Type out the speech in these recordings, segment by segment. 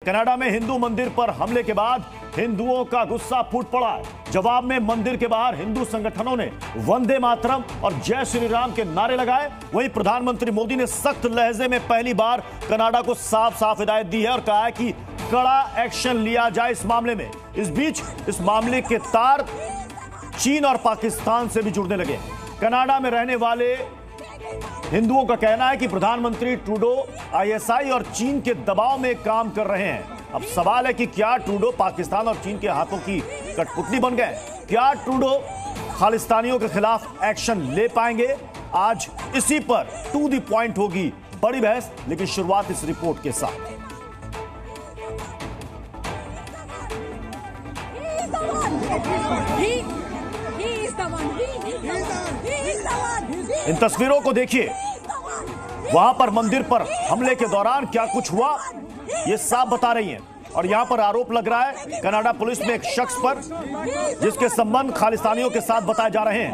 Canada में हिंदू मंदिर पर हमले के बाद हिंदुओं का गुस्सा फूट पड़ा है। जवाब में मंदिर के बाहर हिंदू संगठनों ने वंदे मातरम और जय श्री राम के नारे लगाए। वहीं प्रधानमंत्री मोदी ने सख्त लहजे में पहली बार कनाडा को साफ साफ हिदायत दी है और कहा है कि कड़ा एक्शन लिया जाए इस मामले में। इस बीच इस मामले के तार चीन और पाकिस्तान से भी जुड़ने लगे। कनाडा में रहने वाले हिंदुओं का कहना है कि प्रधानमंत्री ट्रूडो आईएसआई और चीन के दबाव में काम कर रहे हैं। अब सवाल है कि क्या ट्रूडो पाकिस्तान और चीन के हाथों की कठपुतली बन गए? क्या ट्रूडो खालिस्तानियों के खिलाफ एक्शन ले पाएंगे? आज इसी पर टू द पॉइंट होगी बड़ी बहस, लेकिन शुरुआत इस रिपोर्ट के साथ। इन तस्वीरों को देखिए। वहां पर मंदिर पर हमले के दौरान क्या कुछ हुआ ये साफ बता रही हैं। और यहां पर आरोप लग रहा है कनाडा पुलिस में एक शख्स पर जिसके संबंध खालिस्तानियों के साथ बताए जा रहे हैं।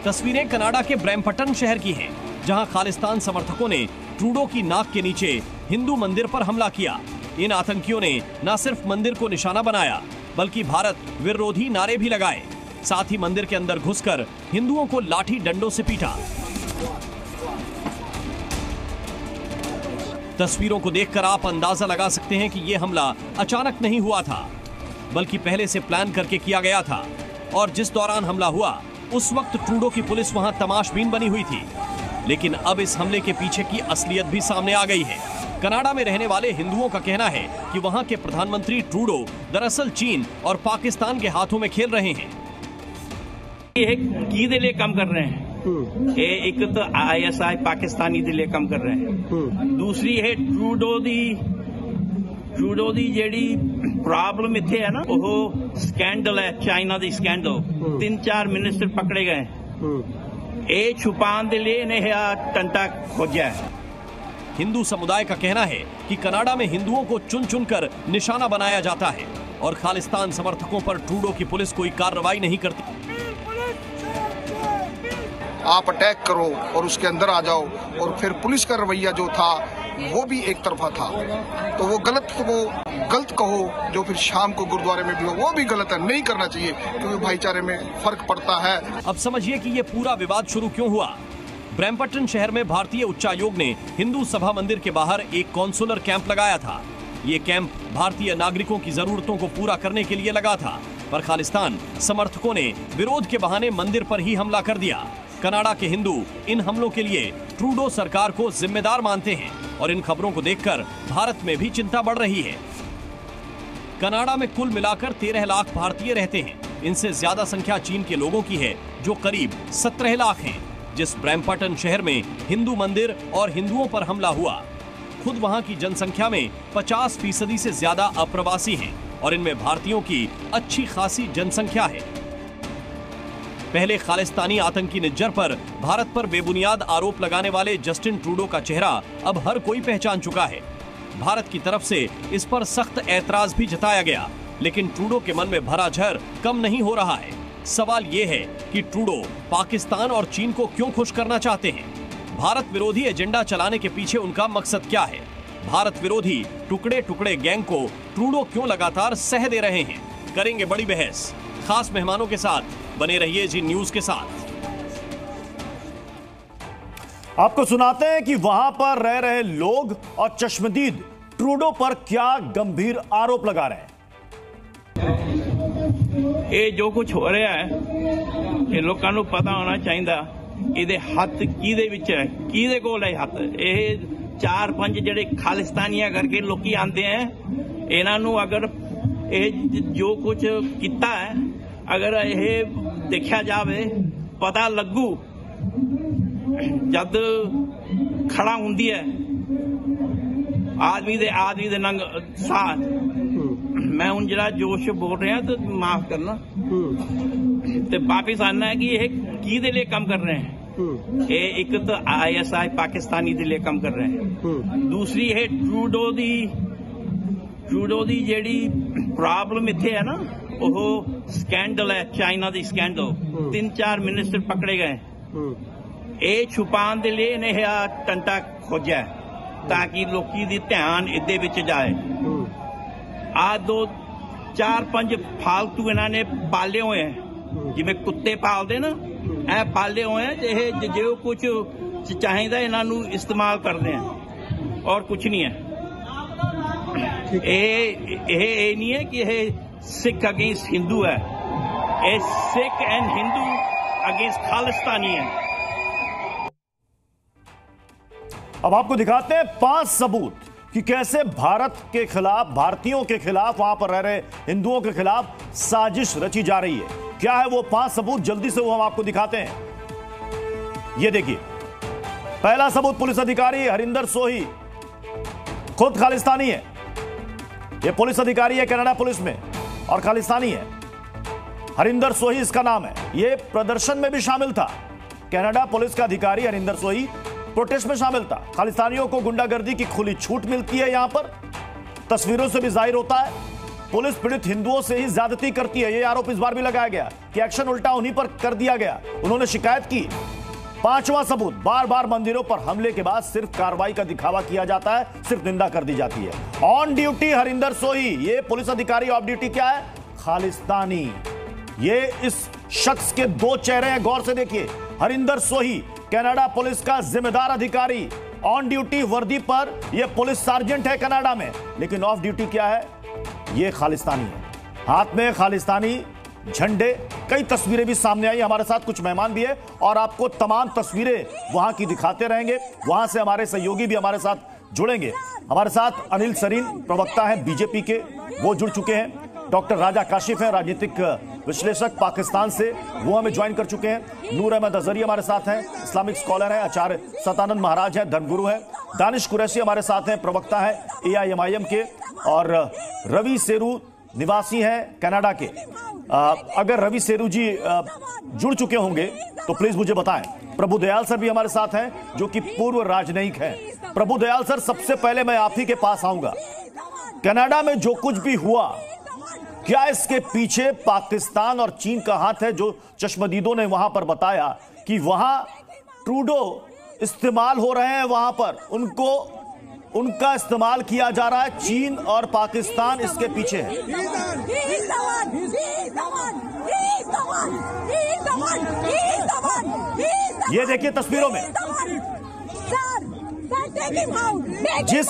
तस्वीरें कनाडा के ब्रैम्पटन शहर की हैं, जहां खालिस्तान समर्थकों ने ट्रूडो की नाक के नीचे हिंदू मंदिर पर हमला किया। इन आतंकियों ने न सिर्फ मंदिर को निशाना बनाया बल्कि भारत विरोधी नारे भी लगाए। साथ ही मंदिर के अंदर घुसकर हिंदुओं को लाठी डंडों से पीटा। तस्वीरों को देखकर आप अंदाजा लगा सकते हैं कि यह हमला अचानक नहीं हुआ था, बल्कि पहले से प्लान करके किया गया था। और जिस दौरान हमला हुआ उस वक्त ट्रूडो की पुलिस वहां तमाशबीन बनी हुई थी। लेकिन अब इस हमले के पीछे की असलियत भी सामने आ गई है। कनाडा में रहने वाले हिंदुओं का कहना है कि वहां के प्रधानमंत्री ट्रूडो दरअसल चीन और पाकिस्तान के हाथों में खेल रहे हैं। ਇਹ ਕਿਹਦੇ ਲਈ ਕੰਮ ਕਰ ਰਹੇ ਹਨ? ਇਹ ਇੱਕ ਤਾਂ ਆਈਐਸਆਈ ਪਾਕਿਸਤਾਨੀ ਦੇ ਲਈ ਕੰਮ ਕਰ ਰਹੇ ਹਨ। ਦੂਸਰੀ ਇਹ ਟਰੂਡੋ ਦੀ ਜਿਹੜੀ ਪ੍ਰੋਬਲਮ ਇੱਥੇ ਹੈ ਨਾ, ਉਹ ਸਕੈਂਡਲ ਹੈ, ਚਾਈਨਾ ਦੀ ਸਕੈਂਡਲ। 3-4 ਮਿਨਿਸਟਰ ਪਕੜੇ ਗਏ। ਇਹ ਛੁਪਾਉਣ ਦੇ ਲਈ ਇਹਨੇ ਇਹ ਟੰਟਾ खोजा है। हिंदू समुदाय का कहना है कि कनाडा में हिंदुओं को चुन चुनकर निशाना बनाया जाता है और खालिस्तान समर्थकों पर ट्रूडो की पुलिस कोई कार्रवाई नहीं करती। आप अटैक करो और उसके अंदर आ जाओ, और फिर पुलिस का रवैया जो था वो भी एक तरफा था। तो वो गलत कहो जो फिर शाम को गुरुद्वारे में भी हो, वो भी गलत है, नहीं करना चाहिए, क्योंकि भाईचारे में फर्क पड़ता है। अब समझिए कि ये पूरा विवाद शुरू क्यों हुआ। ब्रैम्पटन शहर में भारतीय उच्चायोग ने हिंदू सभा मंदिर के बाहर एक कॉन्सुलर कैंप लगाया था। ये कैंप भारतीय नागरिकों की जरूरतों को पूरा करने के लिए लगा था, पर खालिस्तान समर्थकों ने विरोध के बहाने मंदिर पर ही हमला कर दिया। कनाडा के हिंदू इन हमलों के लिए ट्रूडो सरकार को जिम्मेदार मानते हैं और इन खबरों को देखकर भारत में भी चिंता बढ़ रही है। कनाडा में कुल मिलाकर 13 लाख भारतीय रहते हैं। इनसे ज्यादा संख्या चीन के लोगों की है, जो करीब 17 लाख हैं। जिस ब्रैम्पटन शहर में हिंदू मंदिर और हिंदुओं पर हमला हुआ, खुद वहां की जनसंख्या में 50% से ज्यादा अप्रवासी हैं और इनमें भारतीयों की अच्छी खासी जनसंख्या है। पहले खालिस्तानी आतंकी निज्जर पर भारत पर बेबुनियाद आरोप लगाने वाले जस्टिन ट्रूडो का चेहरा अब हर कोई पहचान चुका है। भारत की तरफ से इस पर सख्त ऐतराज भी जताया गया, लेकिन ट्रूडो के मन में भरा जहर कम नहीं हो रहा है। सवाल ये है कि ट्रूडो पाकिस्तान और चीन को क्यों खुश करना चाहते हैं? भारत विरोधी एजेंडा चलाने के पीछे उनका मकसद क्या है? भारत विरोधी टुकड़े टुकड़े गैंग को ट्रूडो क्यों लगातार सह दे रहे हैं? करेंगे बड़ी बहस खास मेहमानों के साथ। बने रहिए जी न्यूज के साथ। आपको सुनाते हैं कि वहां पर रह रहे लोग और चश्मदीद ट्रूडो पर क्या गंभीर आरोप लगा रहे हैं। ये जो कुछ हो रहा है, ये लोगों को पता होना चाहिए ਇਹਦੇ ਹੱਥ ਕਿਹਦੇ ਵਿੱਚ ਹੈ, ਕਿਹਦੇ ਕੋਲ ਹੈ ਹੱਥ। ਇਹ 4-5 ਜਿਹੜੇ ਖਾਲਿਸਤਾਨੀਆਂ ਕਰਕੇ ਲੋਕੀ ਆਂਦੇ ਆ, ਇਹਨਾਂ ਨੂੰ ਅਗਰ ਇਹ ਜੋ ਕੁਝ ਕੀਤਾ ਹੈ, ਅਗਰ ਇਹ ਦੇਖਿਆ ਜਾਵੇ, ਪਤਾ ਲੱਗੂ ਜਦ ਖੜਾ ਹੁੰਦੀ ਹੈ ਆਦਮੀ ਦੇ ਨੰਗ ਸਾਥ। मैं हूं जरा जोश बोल रहा तो माफ करना। तो वापिस आना है कि ये किहदे लिए काम कर रहे हैं। ये एक तो आईएसआई पाकिस्तानी दे लिए काम कर रहे हैं। दूसरी है ट्रूडो दी जेड़ी प्रॉब्लम इत्थे है ना, वो स्कैंडल है, चाइना दी स्कैंडल। 3-4 मिनिस्टर पकड़े गए। ये छुपाने दे लिए इन्हें टंटा खोजा ताकि लोकी दी ध्यान इहदे विच जाए। आ 2-4-5 फालतू इन्होंने पाले हुए हैं, जिवें कुत्ते पालते ना, ऐ पाले हुए हैं जो कुछ चाहिए इन्हों इस्तेमाल करते हैं और कुछ नहीं है। ये नहीं है कि ये सिख अगेंस्ट हिंदू है, ये सिख एंड हिंदू अगेंस्ट खालिस्तानी है। अब आपको दिखाते हैं 5 सबूत कि कैसे भारत के खिलाफ, भारतीयों के खिलाफ, वहां पर रह रहे हिंदुओं के खिलाफ साजिश रची जा रही है। क्या है वो 5 सबूत, जल्दी से वो हम आपको दिखाते हैं। ये देखिए, पहला सबूत, पुलिस अधिकारी हरिंदर सोही खुद खालिस्तानी है। ये पुलिस अधिकारी है कनाडा पुलिस में और खालिस्तानी है। हरिंदर सोही इसका नाम है। ये प्रदर्शन में भी शामिल था। कनाडा पुलिस का अधिकारी हरिंदर सोही प्रोटेस्ट में शामिल था। खालिस्तानियों को गुंडागर्दी की खुली छूट मिलती है। यहां पर तस्वीरों से भी जाहिर होता है पुलिस पीड़ित हिंदुओं से ही ज्यादती करती है। यह आरोप इस बार भी लगाया गया कि एक्शन उल्टा उन्हीं पर कर दिया गया, उन्होंने शिकायत की। 5वां सबूत, बार बार मंदिरों पर हमले के बाद सिर्फ कार्रवाई का दिखावा किया जाता है, सिर्फ निंदा कर दी जाती है। ऑन ड्यूटी हरिंदर सोही, ये पुलिस अधिकारी, ऑफ ड्यूटी क्या है? खालिस्तानी। ये इस शख्स के 2 चेहरे हैं, गौर से देखिए। हरिंदर सोही कनाडा पुलिस का जिम्मेदार अधिकारी, ऑन ड्यूटी वर्दी पर यह पुलिस सार्जेंट है कनाडा में, लेकिन ऑफ ड्यूटी क्या है? यह खालिस्तानी है, हाथ में खालिस्तानी झंडे। कई तस्वीरें भी सामने आई, हमारे साथ कुछ मेहमान भी है और आपको तमाम तस्वीरें वहां की दिखाते रहेंगे। वहां से हमारे सहयोगी भी हमारे साथ जुड़ेंगे। हमारे साथ अनिल सरीन प्रवक्ता है बीजेपी के, वो जुड़ चुके हैं। डॉक्टर राजा काशिफ हैं, राजनीतिक विश्लेषक पाकिस्तान से, वो हमें ज्वाइन कर चुके हैं। नूर अहमद अजहरी हमारे साथ हैं, इस्लामिक स्कॉलर हैं, आचार्य सतानंद महाराज हैं, धर्मगुरु हैं। दानिश कुरैशी हमारे साथ हैं, प्रवक्ता है AIMIM के। और रवि सेरू निवासी हैं कनाडा के। अगर रवि सेरू जी जुड़ चुके होंगे तो प्लीज मुझे बताएं। प्रभुदयाल सर भी हमारे साथ हैं, जो कि पूर्व राजनयिक हैं। प्रभुदयाल सर, सबसे पहले मैं आप ही के पास आऊंगा। कनाडा में जो कुछ भी हुआ, क्या इसके पीछे पाकिस्तान और चीन का हाथ है? जो चश्मदीदों ने वहां पर बताया कि वहां ट्रूडो इस्तेमाल हो रहे हैं, वहां पर उनका इस्तेमाल किया जा रहा है। चीन और पाकिस्तान इसके पीछे है। ये देखिए तस्वीरों में जिस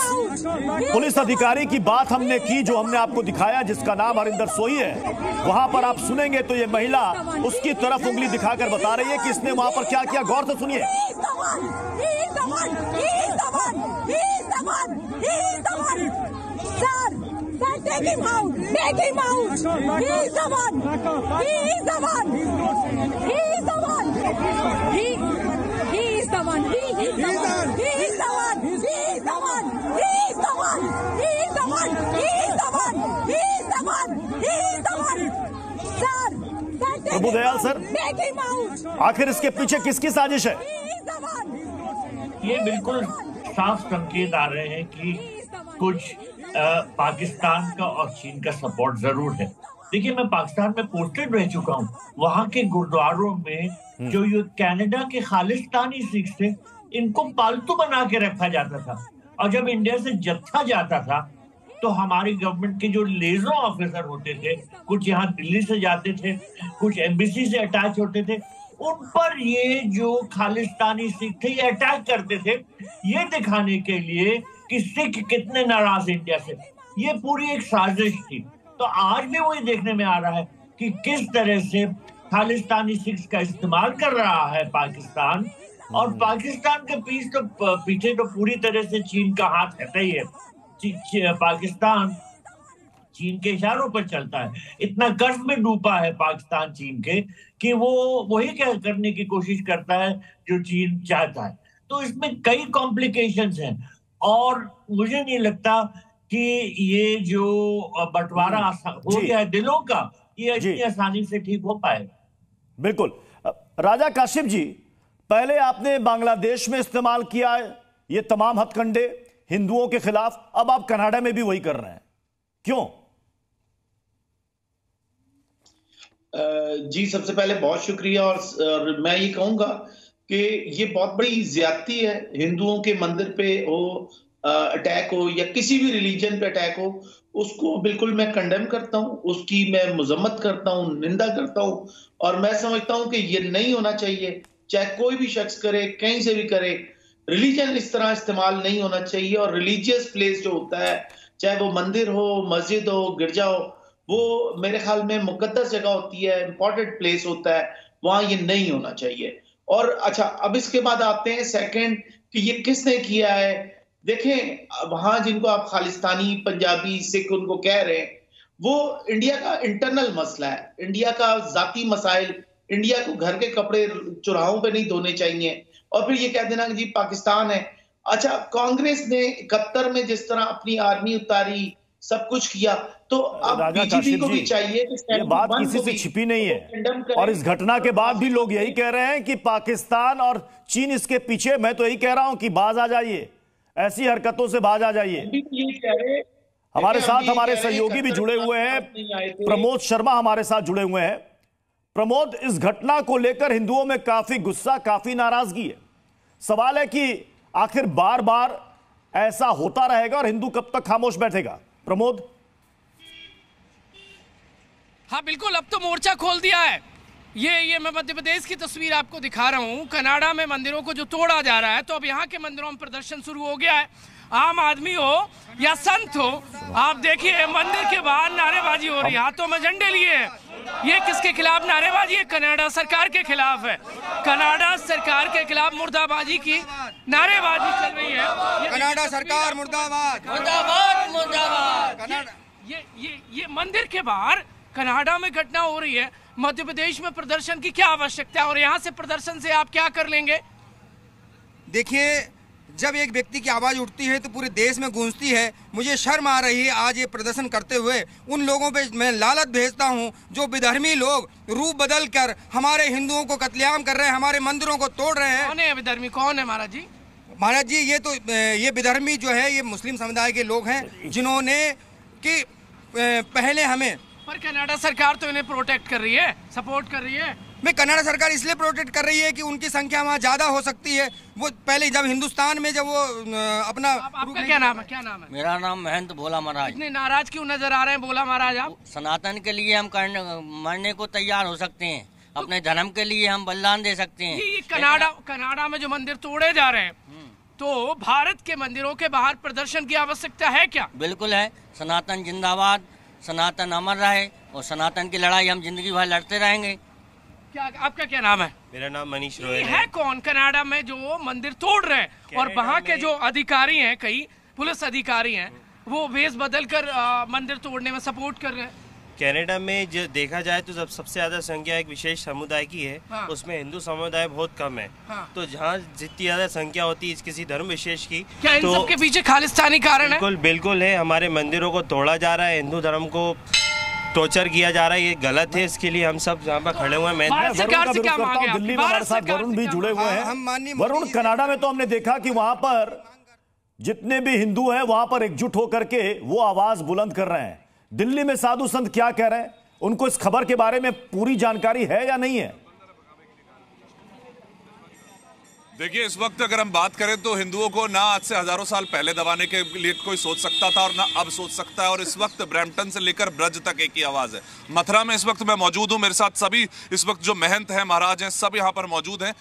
पुलिस अधिकारी की बात हमने की, जो हमने आपको दिखाया, जिसका नाम हरिंदर सोही है, वहां पर आप सुनेंगे तो ये महिला उसकी तरफ उंगली दिखाकर बता रही है कि इसने वहां पर क्या किया। गौर से सुनिए। प्रभुदयाल सर, आखिर इसके पीछे किसकी साजिश है? ये बिल्कुल साफ संकेत आ रहे हैं कि कुछ पाकिस्तान का और चीन का सपोर्ट जरूर है। देखिए, मैं पाकिस्तान में पोस्टेड रह चुका हूँ। वहां के गुरुद्वारों में जो ये कनाडा के खालिस्तानी सिख थे, इनको पालतू बना के रखा जाता था। और जब इंडिया से जत्था जाता था तो हमारी गवर्नमेंट के जो लेजो ऑफिसर होते थे, कुछ यहाँ दिल्ली से जाते थे, कुछ एम्बेसी से अटैच होते थे, उन पर ये जो खालिस्तानी सिख थे ये अटैक करते थे, ये दिखाने के लिए कि सिख कितने नाराज इंडिया से। ये पूरी एक साजिश थी। तो आज भी वही देखने में आ रहा है कि किस तरह से खालिस्तानी सिख का इस्तेमाल कर रहा है पाकिस्तान। और पाकिस्तान के पीछे तो पूरी तरह से चीन का हाथ रहता ही है। पाकिस्तान चीन के इशारों पर चलता है। इतना कर्ज में डूबा है पाकिस्तान चीन के कि वो वही क्या करने की कोशिश करता है जो चीन चाहता है। तो इसमें कई कॉम्प्लिकेशंस हैं और मुझे नहीं लगता कि ये जो बंटवारा हो गया है दिलों का, ये इतनी आसानी से ठीक हो पाए। बिल्कुल। राजा काशिफ जी, पहले आपने बांग्लादेश में इस्तेमाल किया ये तमाम हथकंडे हिंदुओं के खिलाफ, अब आप कनाडा में भी वही कर रहे हैं, क्यों? जी, सबसे पहले बहुत शुक्रिया। और मैं ये कहूंगा कि ये बहुत बड़ी ज्यादती है। हिंदुओं के मंदिर पे हो अटैक हो या किसी भी रिलीजन पे अटैक हो, उसको बिल्कुल मैं कंडेम करता हूं, उसकी मैं मजम्मत करता हूं, निंदा करता हूं, और मैं समझता हूं कि ये नहीं होना चाहिए। चाहे कोई भी शख्स करे, कहीं से भी करे, रिलीजन इस तरह इस्तेमाल नहीं होना चाहिए। और रिलीजियस प्लेस जो होता है, चाहे वो मंदिर हो, मस्जिद हो, गिरजा हो, वो मेरे ख्याल में मुकद्दस जगह होती है, इंपॉर्टेंट प्लेस होता है, वहां ये नहीं होना चाहिए। और अच्छा, अब इसके बाद आते हैं सेकंड कि ये किसने किया है। देखें, वहां जिनको आप खालिस्तानी, पंजाबी, सिख उनको कह रहे हैं, वो इंडिया का इंटरनल मसला है, इंडिया का जाती मसाइल। इंडिया को घर के कपड़े चौराहों पे नहीं धोने चाहिए, और फिर ये कह देना कि जी पाकिस्तान है। अच्छा, कांग्रेस ने 71 में जिस तरह अपनी आर्मी उतारी, सब कुछ किया, तो अब बीजेपी को भी चाहिए कि ये बात किसी से छिपी नहीं है। और इस घटना के बाद भी लोग यही कह रहे हैं कि पाकिस्तान और चीन इसके पीछे। मैं तो यही कह रहा हूं कि बाज आ जाइए, ऐसी हरकतों से बाज आ जाइए। हमारे साथ हमारे सहयोगी भी जुड़े हुए हैं, प्रमोद शर्मा हमारे साथ जुड़े हुए हैं। प्रमोद, इस घटना को लेकर हिंदुओं में काफी गुस्सा, काफी नाराजगी है। सवाल है कि आखिर बार बार ऐसा होता रहेगा और हिंदू कब तक खामोश बैठेगा? प्रमोद। हाँ बिल्कुल, अब तो मोर्चा खोल दिया है। ये मैं मध्य प्रदेश की तस्वीर आपको दिखा रहा हूँ। कनाडा में मंदिरों को जो तोड़ा जा रहा है, तो अब यहाँ के मंदिरों में प्रदर्शन शुरू हो गया है। आम आदमी हो या संत हो, आप देखिए मंदिर के बाहर नारेबाजी हो रही है, हाथों में झंडे लिए हैं। ये किसके खिलाफ नारेबाजी है? कनाडा सरकार के खिलाफ है। कनाडा सरकार के खिलाफ मुर्दाबाजी की नारेबाजी चल रही है। कनाडा सरकार मुर्दाबाद, मुर्दाबाद, मुर्दाबाद। ये मंदिर के बाहर कनाडा में घटना हो रही है। मध्य प्रदेश में प्रदर्शन की क्या आवश्यकता है, और यहाँ से प्रदर्शन से आप क्या कर लेंगे? देखिए, जब एक व्यक्ति की आवाज उठती है तो पूरे देश में गूंजती है। मुझे शर्म आ रही है आज ये प्रदर्शन करते हुए। उन लोगों पे मैं लालच भेजता हूँ जो विधर्मी लोग रूप बदल कर हमारे हिंदुओं को कत्लेआम कर रहे हैं, हमारे मंदिरों को तोड़ रहे हैं। कौन है विधर्मी? कौन है महाराज जी? महाराज जी, ये विधर्मी जो है, ये मुस्लिम समुदाय के लोग हैं, जिन्होंने कि पहले हमें। पर कनाडा सरकार तो इन्हें प्रोटेक्ट कर रही है, सपोर्ट कर रही है। मैं कनाडा सरकार इसलिए प्रोटेक्ट कर रही है कि उनकी संख्या वहाँ ज्यादा हो सकती है। वो पहले जब हिंदुस्तान में जब वो अपना। आपका क्या नाम है? क्या नाम है? मेरा नाम महंत भोला महाराज। इतने नाराज क्यों नजर आ रहे हैं भोला महाराज आप? सनातन के लिए हम मरने को तैयार हो सकते हैं, अपने धर्म के लिए हम बलिदान दे सकते हैं। ये कनाडा में जो मंदिर तोड़े जा रहे हैं, तो भारत के मंदिरों के बाहर प्रदर्शन की आवश्यकता है क्या? बिल्कुल है। सनातन जिंदाबाद, सनातन अमर रहे, और सनातन की लड़ाई हम जिंदगी भर लड़ते रहेंगे। क्या आपका क्या नाम है? मेरा नाम मनीष रोयल है। कौन कनाडा में जो मंदिर तोड़ रहे हैं, और वहाँ के जो अधिकारी हैं, कई पुलिस अधिकारी हैं, वो भेष बदल कर मंदिर तोड़ने में सपोर्ट कर रहे हैं? कनाडा में जो देखा जाए तो सबसे ज्यादा संख्या एक विशेष समुदाय की है। हाँ। उसमें हिंदू समुदाय बहुत कम है। हाँ। तो जहाँ जितनी ज्यादा संख्या होती है किसी धर्म विशेष की, क्या इन सब के पीछे खालिस्तानी कारण है? बिल्कुल है। हमारे मंदिरों को तोड़ा जा रहा है, हिंदू धर्म को टॉर्चर किया जा रहा है, ये गलत है। इसके लिए हम सब यहाँ पर खड़े हुए हैं। मैं सरकार से क्या मांगे? दिल्ली में हमारे साथ वरुण भी जुड़े हुए हैं। वरुण, कनाडा में तो हमने देखा कि वहां पर जितने भी हिंदू हैं वहां पर एकजुट होकर के वो आवाज बुलंद कर रहे हैं। दिल्ली में साधु संत क्या कह रहे हैं? उनको इस खबर के बारे में पूरी जानकारी है या नहीं है? देखिए, इस वक्त अगर हम बात करें तो हिंदुओं को ना आज से हजारों साल पहले दबाने के लिए कोई सोच सकता था और ना अब सोच सकता है। और इस वक्त ब्रैम्पटन से लेकर ब्रज तक एक ही आवाज है। मथुरा में इस वक्त मैं मौजूद हूं, मेरे साथ सभी इस वक्त जो महंत हैं, महाराज हैं, सब यहाँ पर मौजूद हैं।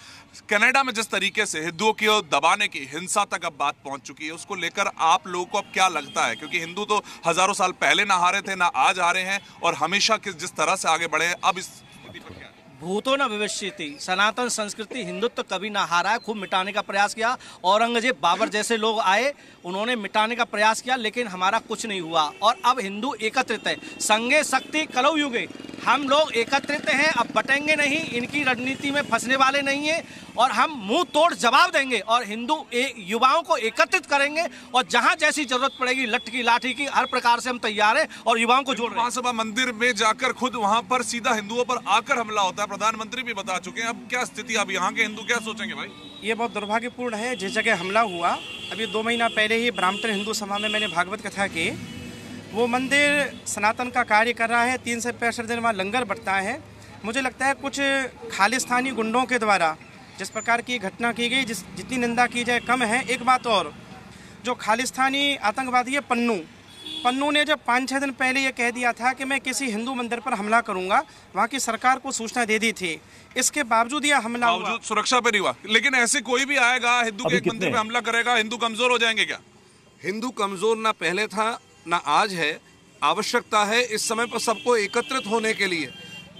कनाडा में जिस तरीके से हिंदुओं की दबाने की, हिंसा तक अब बात पहुंच चुकी है, उसको लेकर आप लोगों को अब क्या लगता है? क्योंकि हिंदू तो हजारों साल पहले ना हारे थे, ना आज हारे हैं, और हमेशा जिस तरह से आगे बढ़े हैं, अब इस स्थिति पर क्या? भूतो न भविष्यति। सनातन संस्कृति हिंदुत्व कभी ना हारा है, खूब मिटाने का प्रयास किया। औरंगजेब, बाबर जैसे लोग आए, उन्होंने मिटाने का प्रयास किया, लेकिन हमारा कुछ नहीं हुआ। और अब हिंदू एकत्रित है। संगे शक्ति कलौ युगे। हम लोग एकत्रित हैं, अब बटेंगे नहीं, इनकी रणनीति में फंसने वाले नहीं है, और हम मुंह तोड़ जवाब देंगे। और हिंदू युवाओं को एकत्रित करेंगे, और जहां जैसी जरूरत पड़ेगी लठ की लाठी की, हर प्रकार से हम तैयार हैं और युवाओं को जोड़ रहे हैं। महासभा मंदिर में जाकर खुद वहां पर सीधा हिंदुओं पर आकर हमला होता है, प्रधानमंत्री भी बता चुके हैं। अब क्या स्थिति, अब यहाँ के हिंदू क्या सोचेंगे भाई? ये बहुत दुर्भाग्यपूर्ण है। जिस जगह हमला हुआ, अभी 2 महीना पहले ही ब्राह्मण हिंदू सभा में मैंने भागवत कथा की। वो मंदिर सनातन का कार्य कर रहा है, 365 दिन वहाँ लंगर बंटता है। मुझे लगता है कुछ खालिस्तानी गुंडों के द्वारा जिस प्रकार की घटना की गई, जितनी निंदा की जाए कम है। एक बात और, जो खालिस्तानी आतंकवादी है पन्नू ने जब 5-6 दिन पहले ये कह दिया था कि मैं किसी हिंदू मंदिर पर हमला करूंगा, वहाँ की सरकार को सूचना दे दी थी, इसके बावजूद यह हमला हुआ। सुरक्षा पे नहीं हुआ, लेकिन ऐसे कोई भी आएगा हिंदू के एक मंदिर पे हमला करेगा, हिंदू कमजोर हो जाएंगे क्या? हिंदू कमजोर ना पहले था ना आज है। आवश्यकता है इस समय पर सबको एकत्रित होने के लिए।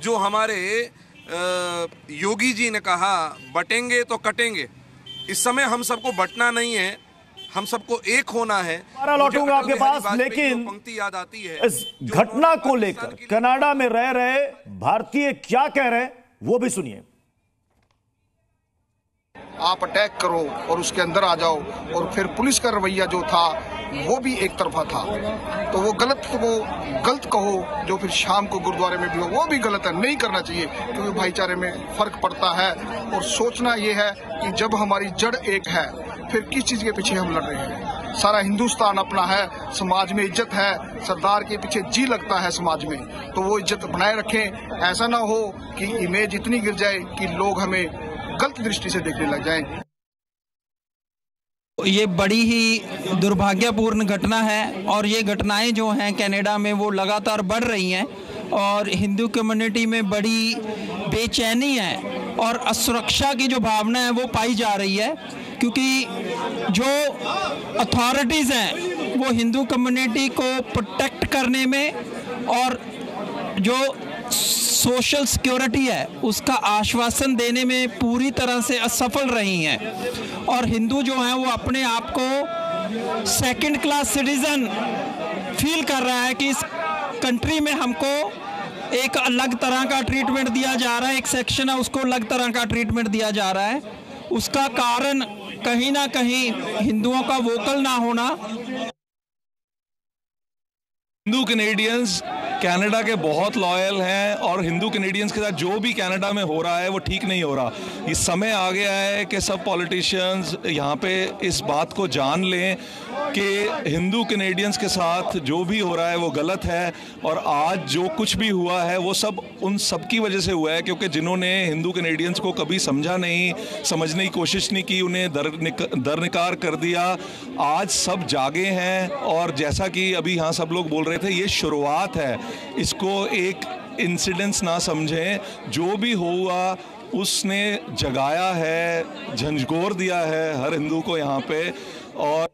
जो हमारे योगी जी ने कहा बटेंगे तो कटेंगे, इस समय हम सबको बटना नहीं है, हम सबको एक होना है। लौटूंगा आपके पास, लेकिन पंक्ति याद आती है इस घटना को लेकर कनाडा में रह रहे भारतीय क्या कह रहे हैं वो भी सुनिए। आप अटैक करो और उसके अंदर आ जाओ, और फिर पुलिस का रवैया जो था वो भी एक तरफा था, तो वो गलत को गलत कहो जो फिर शाम को गुरुद्वारे में भी हो, वो भी गलत है, नहीं करना चाहिए, क्योंकि भाईचारे में फर्क पड़ता है। और सोचना ये है कि जब हमारी जड़ एक है, फिर किस चीज के पीछे हम लड़ रहे हैं? सारा हिंदुस्तान अपना है, समाज में इज्जत है, सरदार के पीछे जी लगता है समाज में, तो वो इज्जत बनाए रखें। ऐसा ना हो कि इमेज इतनी गिर जाए कि लोग हमें गलत दृष्टि से देखने लग जाएं। ये बड़ी ही दुर्भाग्यपूर्ण घटना है, और ये घटनाएं जो हैं कनाडा में वो लगातार बढ़ रही हैं, और हिंदू कम्युनिटी में बड़ी बेचैनी है और असुरक्षा की जो भावना है वो पाई जा रही है, क्योंकि जो अथॉरिटीज़ हैं वो हिंदू कम्युनिटी को प्रोटेक्ट करने में और जो सोशल सिक्योरिटी है उसका आश्वासन देने में पूरी तरह से असफल रही हैं, और हिंदू जो हैं वो अपने आप को सेकंड क्लास सिटीजन फील कर रहा है कि इस कंट्री में हमको एक अलग तरह का ट्रीटमेंट दिया जा रहा है, एक सेक्शन है उसको अलग तरह का ट्रीटमेंट दिया जा रहा है। उसका कारण कहीं ना कहीं हिंदुओं का वोकल ना होना। हिंदू कैनेडियंस कनाडा के बहुत लॉयल हैं, और हिंदू कैनेडियंस के साथ जो भी कनाडा में हो रहा है वो ठीक नहीं हो रहा। ये समय आ गया है कि सब पॉलिटिशियंस यहाँ पे इस बात को जान लें कि हिंदू कैनेडियंस के साथ जो भी हो रहा है वो गलत है, और आज जो कुछ भी हुआ है वो सब उन सब की वजह से हुआ है, क्योंकि जिन्होंने हिंदू कैनेडियंस को कभी समझा नहीं, समझने की कोशिश नहीं की, उन्हें दरनिकार कर दिया। आज सब जागे हैं, और जैसा कि अभी यहाँ सब लोग बोल रहे थे, ये शुरुआत है, इसको एक इंसिडेंस ना समझें। जो भी हुआ उसने जगाया है, झंझोर दिया है हर हिंदू को यहाँ पे। और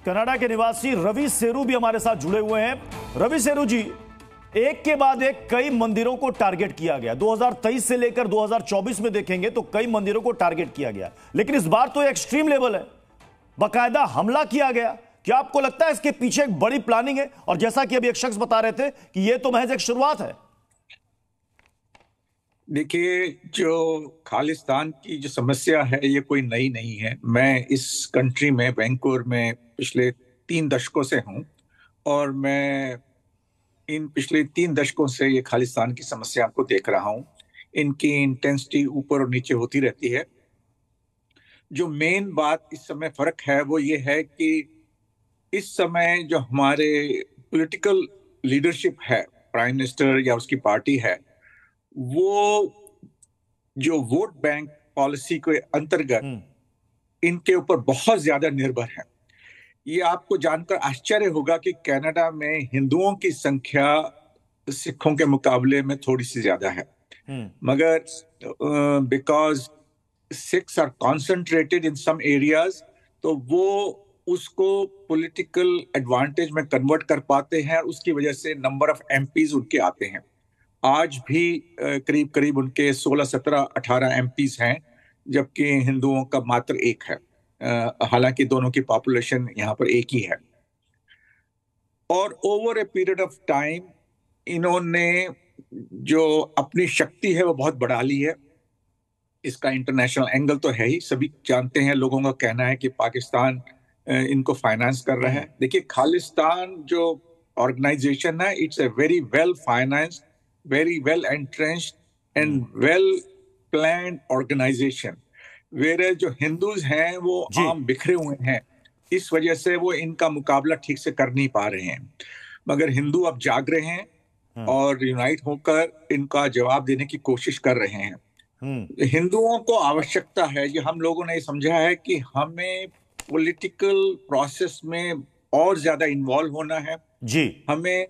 कनाडा के निवासी रवि सेरू भी हमारे साथ जुड़े हुए हैं। रवि सेरू जी, एक के बाद एक कई मंदिरों को टारगेट किया गया। 2023 से लेकर 2024 में देखेंगे तो कई मंदिरों को टारगेट किया गया, लेकिन इस बार तो एक्सट्रीम लेवल है, बाकायदा हमला किया गया। क्या आपको लगता है इसके पीछे एक बड़ी प्लानिंग है? और जैसा कि अभी एक शख्स बता रहे थे कि यह तो महज एक शुरुआत है। देखिए, जो खालिस्तान की जो समस्या है ये कोई नई नहीं है। मैं इस कंट्री में वैंकूवर में पिछले 3 दशकों से हूं, और मैं इन पिछले 3 दशकों से ये खालिस्तान की समस्या को देख रहा हूं। इनकी इंटेंसिटी ऊपर और नीचे होती रहती है। जो मेन बात इस समय फर्क है वो ये है कि इस समय जो हमारे पॉलिटिकल लीडरशिप है, प्राइम मिनिस्टर या उसकी पार्टी है, वो जो वोट बैंक पॉलिसी के अंतर्गत इनके ऊपर बहुत ज्यादा निर्भर है। ये आपको जानकर आश्चर्य होगा कि कनाडा में हिंदुओं की संख्या सिखों के मुकाबले में थोड़ी सी ज्यादा है, मगर because Sikhs are concentrated in some areas, तो वो उसको पॉलिटिकल एडवांटेज में कन्वर्ट कर पाते हैं, और उसकी वजह से नंबर ऑफ एमपीज उनके आते हैं। आज भी करीब करीब उनके 16, 17, 18 एमपीज हैं, जबकि हिंदुओं का मात्र 1 है। हालांकि दोनों की पॉपुलेशन यहाँ पर एक ही है। और over a period of time इन्होंने जो अपनी शक्ति है वो बहुत बढ़ा ली है। इसका इंटरनेशनल एंगल तो है ही, सभी जानते हैं। लोगों का कहना है कि पाकिस्तान इनको फाइनेंस कर रहा है। देखिए, खालिस्तान जो ऑर्गेनाइजेशन है, it's a very well financed, very well entrenched and well planned organization, whereas जो हिंदूज हैं वो आम बिखरे हुए हैं, इस वजह से वो इनका मुकाबला ठीक से कर नहीं पा रहे हैं। मगर हिंदू अब जाग रहे हैं और यूनाइट होकर इनका जवाब देने की कोशिश कर रहे हैं। हिंदुओं को आवश्यकता है, ये हम लोगों ने समझा है कि हमें पॉलिटिकल प्रोसेस में और ज्यादा इन्वॉल्व होना है जी। हमें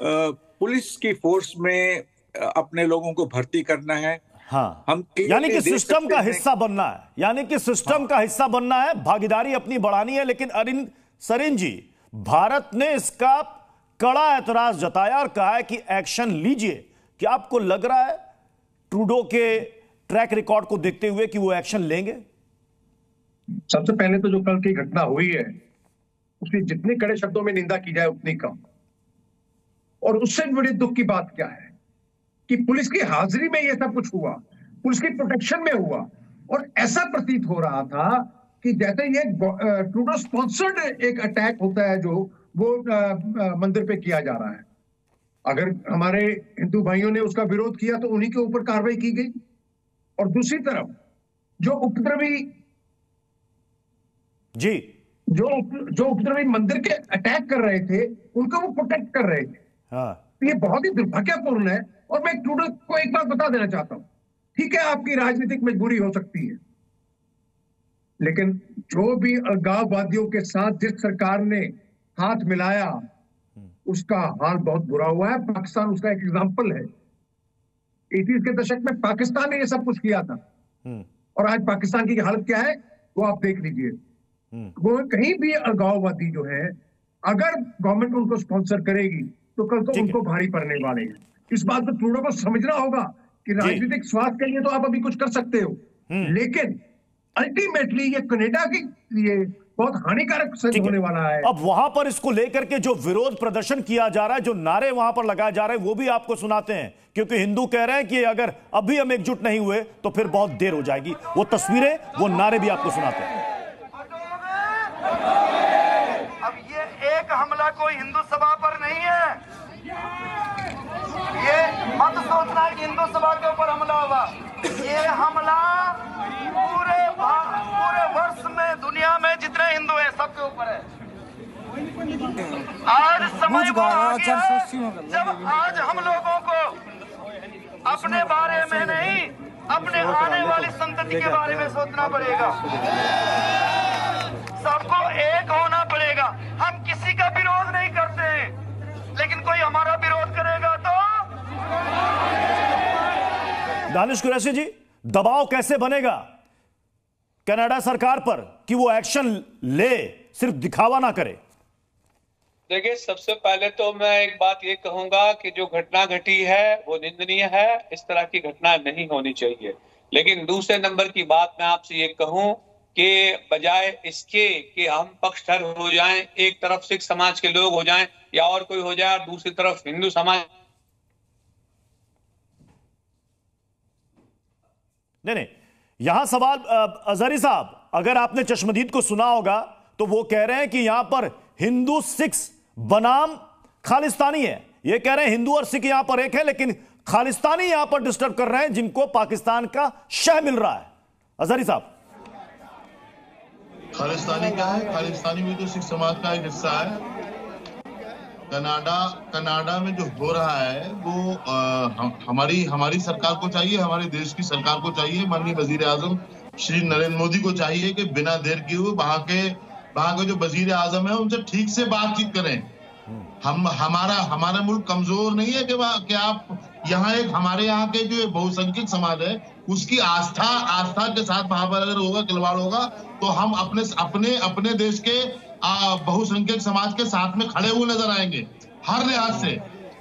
पुलिस की फोर्स में अपने लोगों को भर्ती करना है। हाँ, हम यानी कि सिस्टम का हिस्सा बनना है, यानी कि सिस्टम का हिस्सा बनना है, भागीदारी अपनी बढ़ानी है। लेकिन अरविंद सरीन जी, भारत ने इसका कड़ा एतराज जताया और कहा है कि एक्शन लीजिए। क्या आपको लग रहा है ट्रूडो के ट्रैक रिकॉर्ड को देखते हुए कि वो एक्शन लेंगे? सबसे पहले तो जो कल की घटना हुई है उसकी जितने कड़े शब्दों में निंदा की जाए उतनी कम। और उससे बड़ी दुख की बात क्या है कि पुलिस की हाजिरी में यह सब कुछ हुआ, पुलिस की प्रोटेक्शन में हुआ, और ऐसा प्रतीत हो रहा था कि जैसे ये ट्रूडो स्पॉन्सर्ड एक अटैक होता है जो वो मंदिर पे किया जा रहा है। अगर हमारे हिंदू भाइयों ने उसका विरोध किया तो उन्हीं के ऊपर कार्रवाई की गई, और दूसरी तरफ जो उपद्रवी जी जो उपद्रवी मंदिर के अटैक कर रहे थे उनको वो प्रोटेक्ट कर रहे थे। हाँ। ये बहुत ही दुर्भाग्यपूर्ण है। और मैं ट्रूडो को एक बात बता देना चाहता हूं, ठीक है आपकी राजनीतिक मजबूरी हो सकती है, लेकिन जो भी अलगाववादियों के साथ जिस सरकार ने हाथ मिलाया उसका हाल बहुत बुरा हुआ है। पाकिस्तान उसका एक एग्जाम्पल है। 80s के दशक में पाकिस्तान ने ये सब कुछ किया था, और आज पाकिस्तान की हालत क्या है वो आप देख लीजिए। वो कहीं भी अलगाववादी जो है, अगर गवर्नमेंट उनको स्पॉन्सर करेगी तो कल को उनको भारी पड़ने वाले हैं। इस बात को ट्रूडो को समझना होगा कि राजनीतिक स्वार्थ के लिए तो आप अभी कुछ कर सकते हो, लेकिन अल्टीमेटली ये कनाडा के लिए बहुत हानिकारक सिद्ध होने वाला है। अब वहां पर इसको लेकर के जो विरोध प्रदर्शन किया जा रहा है, जो नारे वहां पर लगाए जा रहे हैं, वो भी आपको सुनाते हैं, क्योंकि हिंदू कह रहे हैं कि अगर अभी हम एकजुट नहीं हुए तो फिर बहुत देर हो जाएगी। वो तस्वीरें, वो नारे भी आपको सुनाते हैं। अब ये एक हमला कोई हिंदू सभा पर नहीं है, ये मत सोचना है कि हिंदू सभा के ऊपर हमला होगा। ये हमला पूरे वर्ष में दुनिया में जितने हिंदू हैं सबके ऊपर है। आज समय वो आ गया जब आज हम लोगों को अपने बारे में नहीं, अपने आने वाली संतति के बारे में सोचना पड़ेगा। सबको एक होना पड़ेगा। हम किसी का विरोध नहीं करते हैं, लेकिन कोई हमारा विरोध करेगा तो। दानिश कुरैशी जी, दबाव कैसे बनेगा कनाडा सरकार पर कि वो एक्शन ले, सिर्फ दिखावा ना करे? देखिए, सबसे पहले तो मैं एक बात ये कहूंगा कि जो घटना घटी है वो निंदनीय है। इस तरह की घटना नहीं होनी चाहिए। लेकिन दूसरे नंबर की बात मैं आपसे ये कहूं कि बजाय इसके कि हम पक्षधर हो जाएं, एक तरफ सिख समाज के लोग हो जाएं या और कोई हो जाए, और दूसरी तरफ हिंदू समाज। नहीं, यहां सवाल अजहरी साहब, अगर आपने चश्मदीद को सुना होगा तो वो कह रहे हैं कि यहां पर हिंदू सिख बनाम खालिस्तानी है। ये कह रहे हैं हिंदू और सिख यहां पर एक है, लेकिन खालिस्तानी यहां पर डिस्टर्ब कर रहे हैं जिनको पाकिस्तान का शह मिल रहा है। अजहरी साहब, खालिस्तानी क्या है? खालिस्तानी भी तो सिख समाज का एक हिस्सा है। कनाडा में जो हो रहा है वो हमारी सरकार को चाहिए, हमारे देश की सरकार को चाहिए, माननीय वजीर आजम श्री नरेंद्र मोदी को चाहिए कि बिना देर किए हुए वहां के जो वजीर आजम है उनसे ठीक से बातचीत करें। हमारा मुल्क कमजोर नहीं है कि आप यहाँ हमारे यहाँ के जो बहुसंख्यक समाज है उसकी आस्था के साथ वहां पर अगर होगा, खिलवाड़ होगा, तो हम अपने देश के बहुसंख्यक समाज के साथ में खड़े हुए नजर आएंगे। हर लिहाज से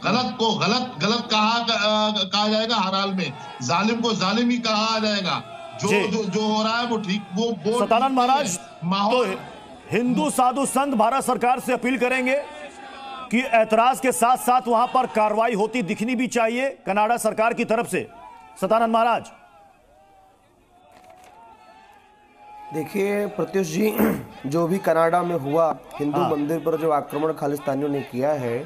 गलत को गलत कहा जाएगा, हर हाल में जालिम को जालिम ही कहा जाएगा। जो हो रहा है वो ठीक, वो सतानंद महाराज, तो हिंदू साधु संत भारत सरकार से अपील करेंगे कि ऐतराज के साथ साथ वहां पर कार्रवाई होती दिखनी भी चाहिए कनाडा सरकार की तरफ से। सतानंद महाराज, देखिए प्रत्युष जी, जो भी कनाडा में हुआ हिंदू मंदिर पर जो आक्रमण खालिस्तानियों ने किया है,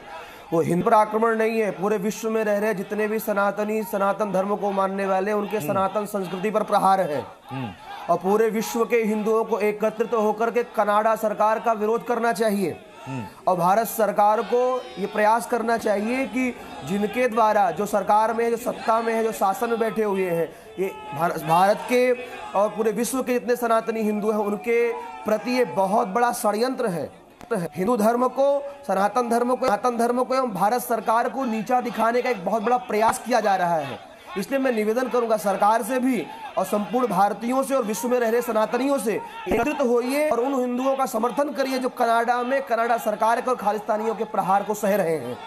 वो हिंदू पर आक्रमण नहीं है, पूरे विश्व में रह रहे जितने भी सनातन धर्म को मानने वाले उनके सनातन संस्कृति पर प्रहार है। और पूरे विश्व के हिंदुओं को एकत्रित होकर के कनाडा सरकार का विरोध करना चाहिए। और भारत सरकार को ये प्रयास करना चाहिए कि जिनके द्वारा जो सरकार में, जो सत्ता में है, जो शासन में बैठे हुए हैं, ये भारत के और पूरे विश्व के जितने सनातनी हिंदू हैं उनके प्रति ये बहुत बड़ा षड्यंत्र है। हिंदू धर्म को, सनातन धर्म को एवं भारत सरकार को नीचा दिखाने का एक बहुत बड़ा प्रयास किया जा रहा है। इसलिए मैं निवेदन करूंगा सरकार से भी और संपूर्ण भारतीयों से और विश्व में रह रहे सनातनियों से, एकत्रित होइए और उन हिंदुओं का समर्थन करिए जो कनाडा सरकार और खालिस्तानियों के प्रहार को सह रहे हैं।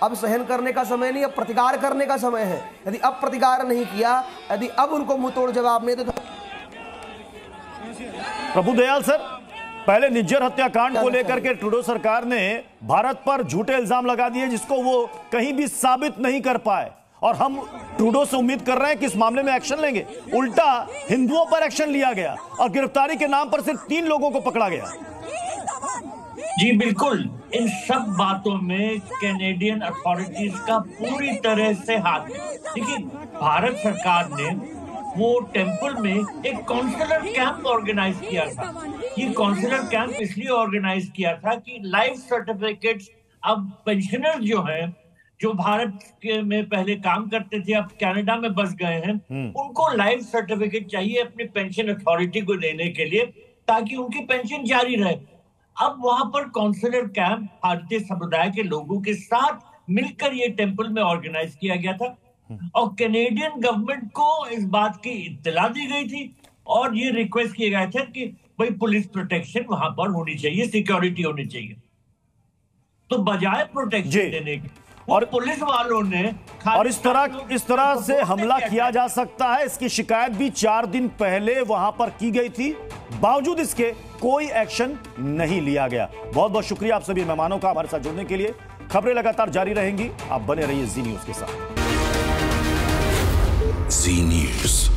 अब सहन करने का समय नहीं, अब प्रतिकार करने का समय है। यदि अब प्रतिकार नहीं किया, यदि अब उनको मुंहतोड़ जवाब नहीं दे तो प्रभुदयाल सर, पहले निज्जर हत्याकांड को लेकर के ट्रूडो सरकार ने भारत पर झूठे इल्जाम लगा दिए जिसको वो कहीं भी साबित नहीं कर पाए, और हम ट्रूडो से उम्मीद कर रहे हैं कि इस मामले में एक्शन लेंगे। उल्टा हिंदुओं पर एक्शन लिया गया और गिरफ्तारी के नाम पर सिर्फ 3 लोगों को पकड़ा गया। जी बिल्कुल, इन सब बातों में कैनेडियन अथॉरिटीज का पूरी तरह से हाथ है। देखिए, भारत सरकार ने वो टेंपल में एक काउंसलर कैंप ऑर्गेनाइज किया था। ये काउंसलर कैंप इसलिए ऑर्गेनाइज किया था कि लाइफ सर्टिफिकेट्स, अब पेंशनर्स जो हैं, जो भारत के में पहले काम करते थे अब कनाडा में बस गए हैं, उनको लाइफ सर्टिफिकेट चाहिए अपनी पेंशन अथॉरिटी को देने के लिए ताकि उनकी पेंशन जारी रहे। अब वहां पर काउंसलर कैंप भारतीय समुदाय के लोगों के साथ मिलकर ये टेंपल में ऑर्गेनाइज किया गया था और कैनेडियन गवर्नमेंट को इस बात की इत्तला दी गई थी और ये रिक्वेस्ट किए गए थे कि भाई पुलिस प्रोटेक्शन वहां पर होनी चाहिए, सिक्योरिटी होनी चाहिए। तो बजाय प्रोटेक्शन देने के और पुलिस वालों ने और इस तरह से हमला किया जा सकता है, इसकी शिकायत भी 4 दिन पहले वहां पर की गई थी। बावजूद इसके कोई एक्शन नहीं लिया गया। बहुत बहुत शुक्रिया आप सभी मेहमानों का हमारे साथ जुड़ने के लिए। खबरें लगातार जारी रहेंगी, आप बने रहिए जी न्यूज के साथ। जी न्यूज।